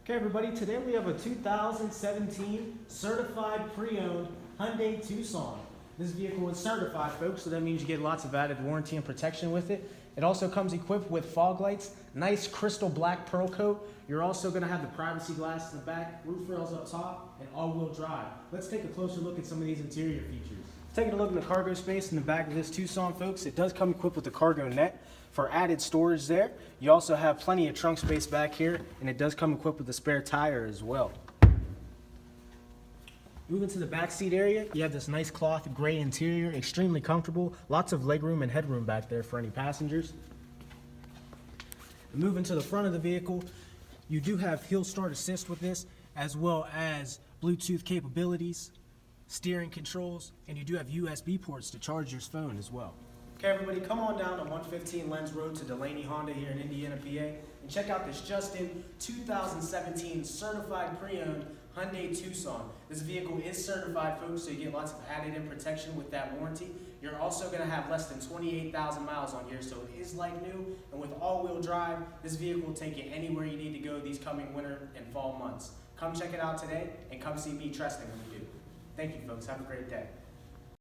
Okay everybody, today we have a 2017 certified pre-owned Hyundai Tucson. This vehicle is certified, folks, so that means you get lots of added warranty and protection with it. It also comes equipped with fog lights, nice crystal black pearl coat. You're also going to have the privacy glass in the back, roof rails up top, and all-wheel drive. Let's take a closer look at some of these interior features. Taking a look in the cargo space in the back of this Tucson, folks, it does come equipped with the cargo net for added storage there. You also have plenty of trunk space back here, and it does come equipped with a spare tire as well. Moving to the back seat area, you have this nice cloth gray interior, extremely comfortable, lots of legroom and headroom back there for any passengers. Moving to the front of the vehicle, you do have hill start assist with this, as well as Bluetooth capabilities, steering controls, and you do have USB ports to charge your phone as well. Okay everybody, come on down to 115 Lenz Road to Delaney Honda here in Indiana, PA, and check out this just-in 2017 certified pre-owned Hyundai Tucson. This vehicle is certified, folks, so you get lots of added-in protection with that warranty. You're also going to have less than 28,000 miles on here, so it is like new, and with all-wheel drive, this vehicle will take you anywhere you need to go these coming winter and fall months. Come check it out today, and come see me trusting when you do. Thank you, folks. Have a great day.